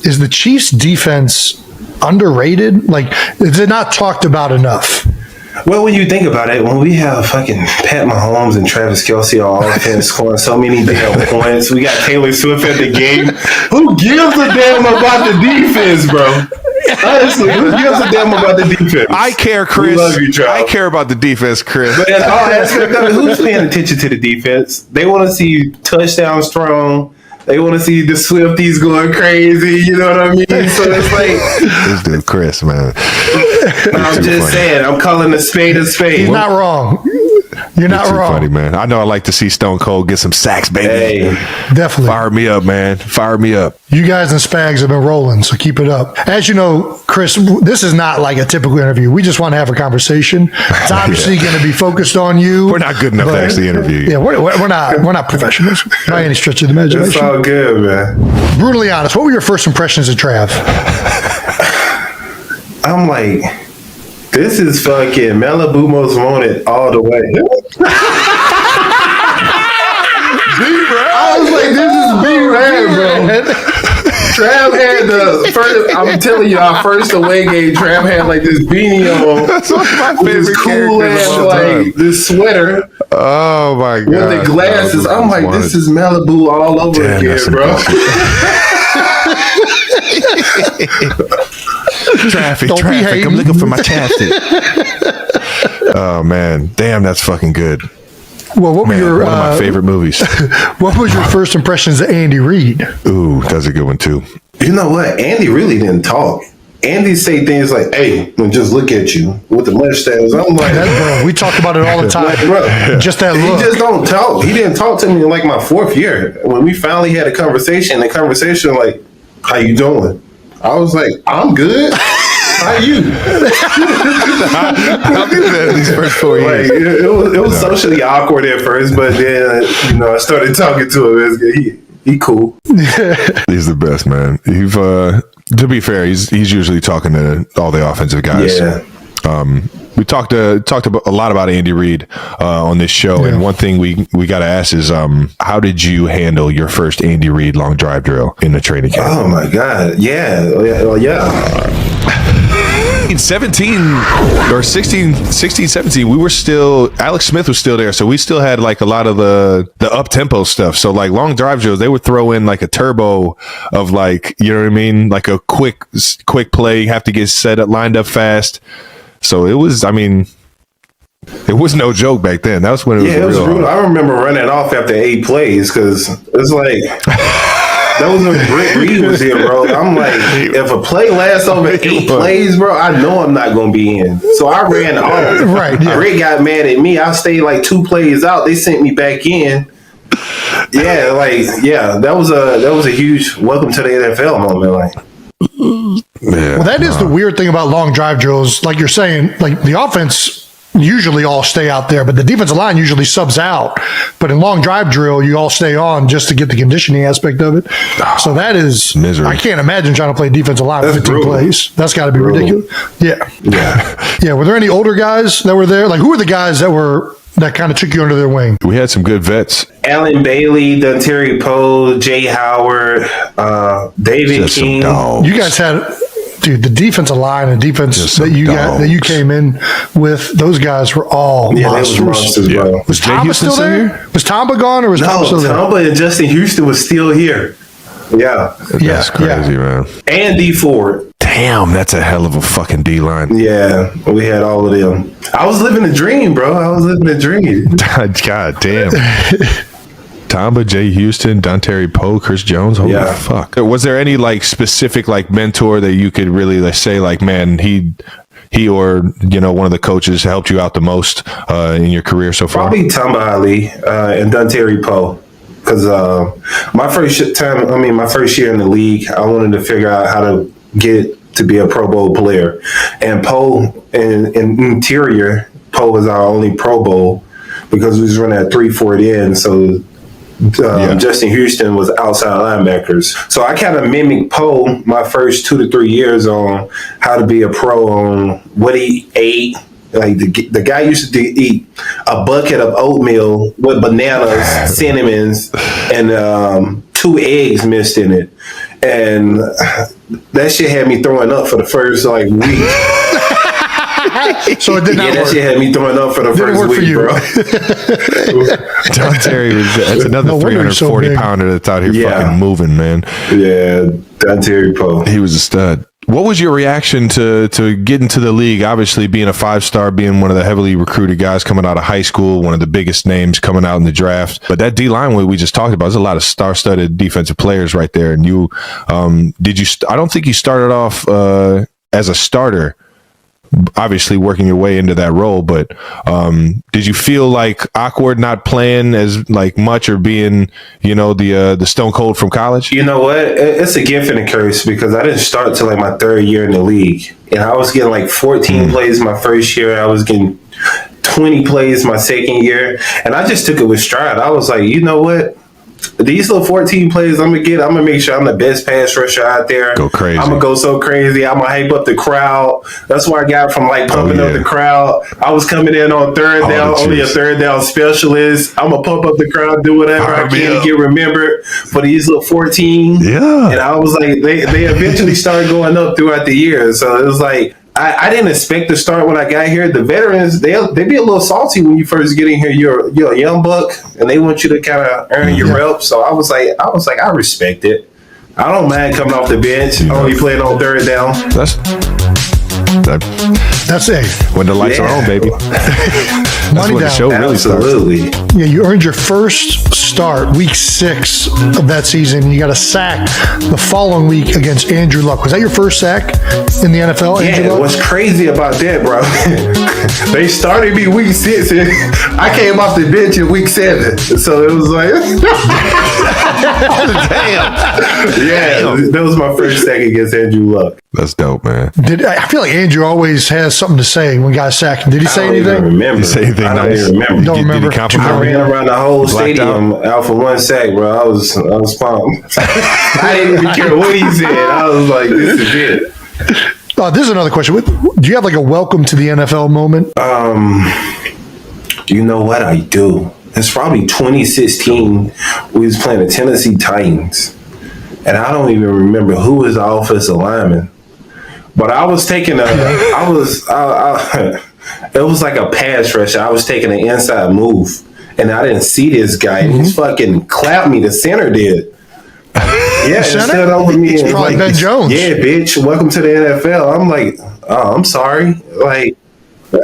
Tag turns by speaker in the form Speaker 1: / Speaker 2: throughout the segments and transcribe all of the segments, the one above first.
Speaker 1: is the Chiefs' defense underrated? Like, is it not talked about enough?
Speaker 2: Well, when you think about it, when we have fucking Pat Mahomes and Travis Kelce on offense scoring so many damn points, we got Taylor Swift at the game. Who gives a damn about the defense, bro? Honestly, who gives a damn about the defense?
Speaker 3: I care, Chris.
Speaker 2: We love you, Charles.
Speaker 3: I care about the defense, Chris.
Speaker 2: But in all aspects of it, who's paying attention to the defense? They want to see touchdowns thrown. They want to see the Swifties going crazy. You know what I mean? So it's like
Speaker 3: this dude, Chris, man.
Speaker 2: I'm just saying. I'm calling a spade a spade.
Speaker 1: He's not wrong. You're not wrong.
Speaker 3: Funny, man. I know I like to see Stone Cold get some sacks, baby.
Speaker 2: Hey,
Speaker 1: definitely.
Speaker 3: Fire me up, man. Fire me up.
Speaker 1: You guys and Spags have been rolling, so keep it up. As you know, Chris, this is not like a typical interview. We just want to have a conversation. It's obviously going to be focused on you.
Speaker 3: We're not good enough to actually interview you.
Speaker 1: Yeah, we're not professionals by any stretch of the imagination.
Speaker 2: it's all good, man.
Speaker 1: Brutally honest, what were your first impressions of Trav?
Speaker 2: I'm like, this is fucking Malibu Most Wanted all the way. I was like, this is B-Rad, bro. Trav had the first, I'm telling you, our first away game, Trav had like this beanie on.
Speaker 3: That's one of my
Speaker 2: with
Speaker 3: favorite
Speaker 2: this cool ass, like this sweater.
Speaker 3: Oh my god.
Speaker 2: With the glasses. I'm like, this is Malibu all over again, bro.
Speaker 3: Traffic. I'm looking for my chapstick. Oh man, damn, that's fucking good.
Speaker 1: Well, what were your
Speaker 3: one of my favorite movies?
Speaker 1: What was your first impressions of Andy Reid?
Speaker 3: Ooh, that's a good one too.
Speaker 2: You know what? Andy really didn't talk. Andy say things like, "Hey, just look at you with the mustache." I'm like,
Speaker 1: bro, we talk about it all the time.
Speaker 2: Like, bro,
Speaker 1: just that look.
Speaker 2: He just don't talk. He didn't talk to me in like my fourth year when we finally had a conversation. The conversation like, "How you doing?" I was like, "I'm good." How you?
Speaker 3: I'll do that these first 4 years.
Speaker 2: Like, it was socially awkward at first, but then I started talking to him. He cool.
Speaker 3: He's the best, man. To be fair, he's usually talking to all the offensive guys.
Speaker 2: Yeah.
Speaker 3: We talked a lot about Andy Reid on this show, and one thing we got to ask is, how did you handle your first Andy Reid long drive drill in the training camp?
Speaker 2: Oh my God, yeah.
Speaker 3: In 17 or 16, 17, we were still, Alex Smith was still there. So we still had like a lot of the up tempo stuff. So like long drive drills, they would throw in like a turbo of like, you know what I mean? Like a quick play, you have to get set up, lined up fast. So it was no joke back then. That was when it was
Speaker 2: brutal. I remember running off after 8 plays because it's like, that was when Britt Reed was here, bro. I'm like, if a play lasts over 8 plays, bro, I know I'm not going to be in. So I ran off.
Speaker 1: Right. Yeah.
Speaker 2: Britt got mad at me. I stayed like 2 plays out. They sent me back in. That was a huge welcome to the NFL moment. Like,
Speaker 1: well, that is the weird thing about long drive drills. Like you're saying, like the offense usually all stay out there, but the defensive line usually subs out. But in long drive drill, you all stay on just to get the conditioning aspect of it. So that is
Speaker 3: misery.
Speaker 1: I can't imagine trying to play defensive line for 15 plays. That's got to be ridiculous. Yeah. Were there any older guys that were there? Like, who were the guys that kind of took you under their wing?
Speaker 3: We had some good vets.
Speaker 2: Alan Bailey, Dontari Poe, Jay Howard, David
Speaker 3: Just
Speaker 2: King.
Speaker 1: You guys had, dude, the defensive line and defense that you came in with. Those guys were all monsters.
Speaker 2: They were monsters, bro.
Speaker 1: Was Tamba still there? Was Tamba gone or was Tamba still there?
Speaker 2: Tamba and Justin Houston was still here. Yeah.
Speaker 3: That's crazy, man.
Speaker 2: And D Ford.
Speaker 3: Damn, that's a hell of a fucking D line.
Speaker 2: Yeah, we had all of them. I was living a dream, bro.
Speaker 3: God damn. Tamba, Jay Houston, Dontari Poe, Chris Jones. Holy fuck. Was there any like specific like mentor that you could really say like, man, he or one of the coaches helped you out the most in your career so far?
Speaker 2: Probably Tamba Ali and Dontari Poe. Because my first year in the league, I wanted to figure out how to get to be a Pro Bowl player. And Poe, in interior, Poe was our only Pro Bowl because we was running at 3-4 in. So Justin Houston was outside linebackers. So I kind of mimicked Poe my first 2 to 3 years on how to be a pro, on what he ate. Like the guy used to eat a bucket of oatmeal with bananas, cinnamons, and 2 eggs missed in it, and that shit had me throwing up for the first like week.
Speaker 1: So it did not
Speaker 2: that
Speaker 1: work.
Speaker 2: shit had me throwing up for the
Speaker 1: Didn't
Speaker 2: first
Speaker 1: work
Speaker 2: week,
Speaker 1: for you.
Speaker 2: bro.
Speaker 3: John Terry that's another
Speaker 1: No wonder he's so
Speaker 3: 340
Speaker 1: big.
Speaker 3: pounder that's out here
Speaker 2: Yeah.
Speaker 3: fucking moving, man.
Speaker 2: Yeah, Don Terry Poe.
Speaker 3: He was a stud. What was your reaction to get into the league? Obviously, being a 5-star, being one of the heavily recruited guys coming out of high school, one of the biggest names coming out in the draft. But that D line we just talked about, there's a lot of star-studded defensive players right there. And you, did you? I don't think you started off as a starter. Obviously, working your way into that role, but did you feel like awkward not playing as like much or being, the stone cold from college?
Speaker 2: You know what? It's a gift and a curse because I didn't start till like my 3rd year in the league, and I was getting like 14 plays my first year. I was getting 20 plays my second year, and I just took it with stride. I was like, you know what? These little 14 plays I'm gonna make sure I'm the best pass rusher out there.
Speaker 3: Go crazy.
Speaker 2: I'm gonna go so crazy. I'm gonna hype up the crowd. That's why I got from like pumping up the crowd. I was coming in on 3rd down, only a 3rd down specialist. I'm gonna pump up the crowd, do whatever I can to get remembered for these little 14.
Speaker 3: Yeah.
Speaker 2: And I was like, they eventually started going up throughout the year. So it was like, I didn't expect to start when I got here. The veterans, they be a little salty when you first get in here. You're a young buck, and they want you to kind of earn your reps. So I was like, I respect it. I don't mind coming off the bench, only playing on 3rd down.
Speaker 1: That's it.
Speaker 3: When the lights are on, baby. That's
Speaker 1: Money
Speaker 3: when the
Speaker 1: down.
Speaker 3: show really starts.
Speaker 2: Absolutely.
Speaker 1: Yeah, you earned your first start week 6 of that season. You got a sack the following week against Andrew Luck. Was that your first sack in the NFL, Andrew
Speaker 2: Yeah,
Speaker 1: Luck?
Speaker 2: what's crazy about that, bro? They started me week 6, and I came off the bench in week 7. So it was like, damn. That was my first sack against Andrew Luck.
Speaker 3: That's dope, man.
Speaker 1: I feel like Andrew always has something to say when guys sack him. Did he say
Speaker 2: I don't even
Speaker 1: anything?
Speaker 2: remember.
Speaker 3: Did he say anything
Speaker 2: I don't
Speaker 3: nice?
Speaker 2: even remember.
Speaker 1: Don't remember.
Speaker 3: Did he compliment
Speaker 2: I ran around the whole stadium out for 1 sack, bro. I was pumped. I didn't even care what he said. I was like, this is it.
Speaker 1: This is another question. Do you have like a welcome to the NFL moment?
Speaker 2: You know what? I do. It's probably 2016. We was playing the Tennessee Titans, and I don't even remember who was the offensive lineman. But I was taking it was like a pass rush. I was taking an inside move, and I didn't see this guy. And he fucking clapped me. The center did. Yeah, stood over me.
Speaker 1: It's
Speaker 2: and
Speaker 1: probably Ben Jones.
Speaker 2: Yeah, bitch. Welcome to the NFL. I'm like, oh, I'm sorry. Like, he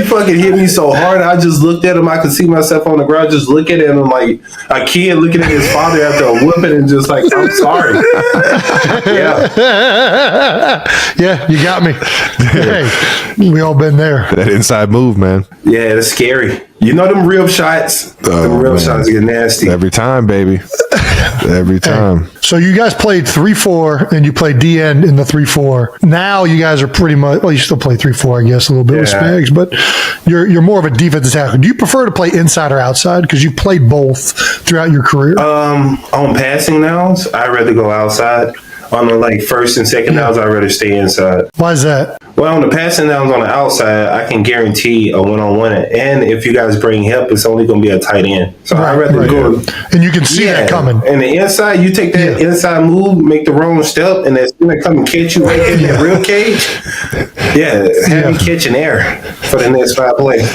Speaker 2: fucking hit me so hard. I just looked at him. I could see myself on the ground, just looking at him like a kid looking at his father after a whooping, and just like, I'm sorry.
Speaker 1: Yeah, you got me. Hey, we all been there.
Speaker 3: That inside move, man.
Speaker 2: Yeah, it's scary. You know them rib shots. Them rib shots get nasty.
Speaker 3: Every time, baby. Every time.
Speaker 1: So you guys played 3-4 and you played DN in the 3-4. Now you guys are pretty much, well, you still play 3-4, I guess, a little bit with Spags, but you're more of a defensive tackle. Do you prefer to play inside or outside? Because you played both throughout your career.
Speaker 2: On passing downs, I'd rather go outside. On the like first and second downs, I'd rather stay inside.
Speaker 1: Why is that?
Speaker 2: Well, on the passing downs on the outside, I can guarantee a one-on-one. And if you guys bring help, it's only going to be a tight end. So I'd rather go.
Speaker 1: And you can see that coming.
Speaker 2: And the inside, you take that inside move, make the wrong step, and it's going to come and catch you right in that rib cage. Have me catching air for the next 5 plays.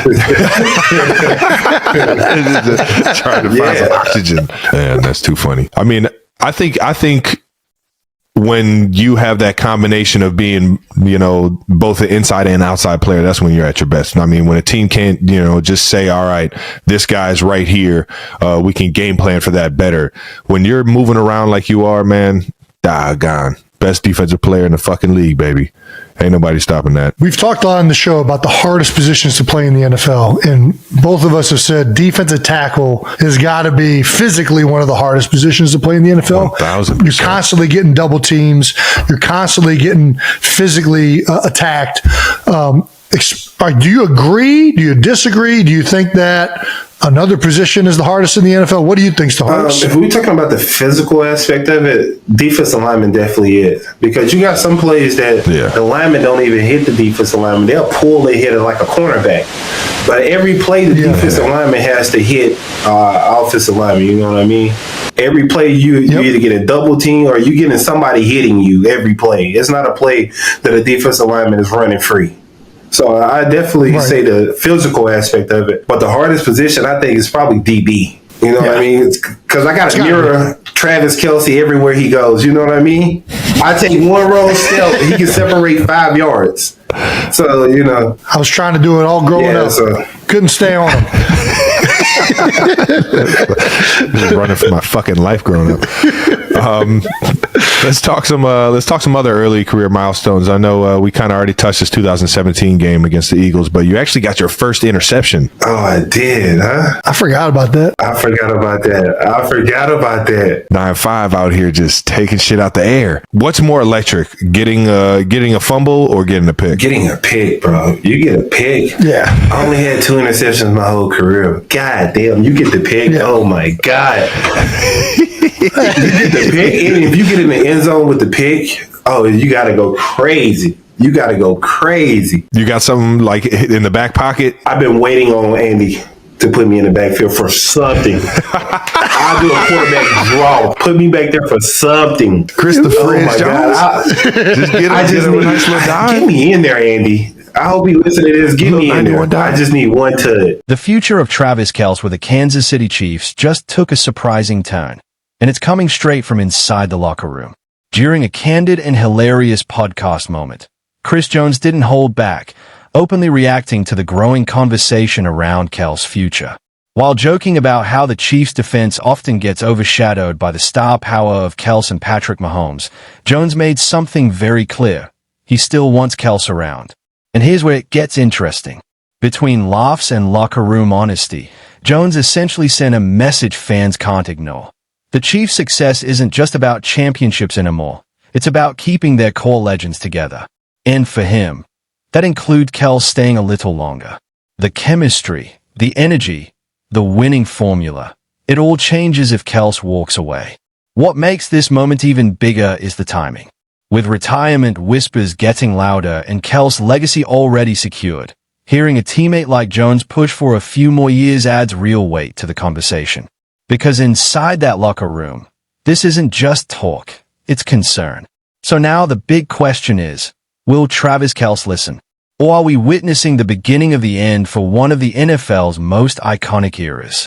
Speaker 3: Trying to find some oxygen. Man, that's too funny. I mean, I think when you have that combination of being, both an inside and outside player, that's when you're at your best. I mean, when a team can't, just say, all right, this guy's right here. We can game plan for that better. When you're moving around like you are, man, doggone. Best defensive player in the fucking league, baby. Ain't nobody stopping that.
Speaker 1: We've talked a lot on the show about the hardest positions to play in the NFL, and both of us have said defensive tackle has got to be physically one of the hardest positions to play in the NFL.
Speaker 3: 1,000%.
Speaker 1: You're constantly getting double teams. You're constantly getting physically attacked. Do you agree? Do you disagree? Do you think that another position is the hardest in the NFL? What do you think's the hardest?
Speaker 2: If we're talking about the physical aspect of it, defensive lineman definitely is. Because you got some plays that the linemen don't even hit the defensive lineman. They'll pull their hitter like a cornerback. But every play the defensive lineman has to hit offensive lineman, you know what I mean? Every play you either get a double team or you getting somebody hitting you every play. It's not a play that a defensive lineman is running free. So I definitely say the physical aspect of it. But the hardest position, I think, is probably DB. You know what I mean? Because I got to mirror Travis Kelce everywhere he goes. You know what I mean? I take one wrong step, he can separate 5 yards. So, you know.
Speaker 1: I was trying to do it all growing up. So. Couldn't stay on him.
Speaker 3: Just running for my fucking life growing up. Let's talk some other early career milestones. I know we kind of already touched this 2017 game against the Eagles, but you actually got your first interception.
Speaker 2: Oh, I did, huh?
Speaker 1: I forgot about that.
Speaker 2: I forgot about that.
Speaker 3: 9-5 out here just taking shit out the air. What's more electric, getting a fumble or getting a pick?
Speaker 2: Getting a pick, bro. You get a pick.
Speaker 1: Yeah.
Speaker 2: I only had 2 interceptions my whole career. God damn, you get the pick. Yeah. Oh my God. You get the pick, and if you get in the end zone with the pick, you gotta go crazy. You got something like in the back pocket? I've been waiting on Andy to put me in the backfield for something. I'll do a quarterback draw. Put me back there for something.
Speaker 3: Christopher Jones.
Speaker 2: Get me in there, Andy. I hope you listen to this. Get me in there. I just need one touch.
Speaker 4: The future of Travis Kelce with the Kansas City Chiefs just took a surprising turn, and it's coming straight from inside the locker room. During a candid and hilarious podcast moment, Chris Jones didn't hold back, openly reacting to the growing conversation around Kelce's future. While joking about how the Chiefs' defense often gets overshadowed by the star power of Kelce and Patrick Mahomes, Jones made something very clear. He still wants Kelce around. And here's where it gets interesting. Between laughs and locker room honesty, Jones essentially sent a message fans can't ignore. The Chiefs' success isn't just about championships anymore. It's about keeping their core legends together. And for him, that includes Kelce staying a little longer. The chemistry, the energy, the winning formula. It all changes if Kelce walks away. What makes this moment even bigger is the timing. With retirement whispers getting louder and Kelce's legacy already secured, hearing a teammate like Jones push for a few more years adds real weight to the conversation. Because inside that locker room, this isn't just talk, it's concern. So now the big question is, will Travis Kelce listen? Or are we witnessing the beginning of the end for one of the NFL's most iconic eras?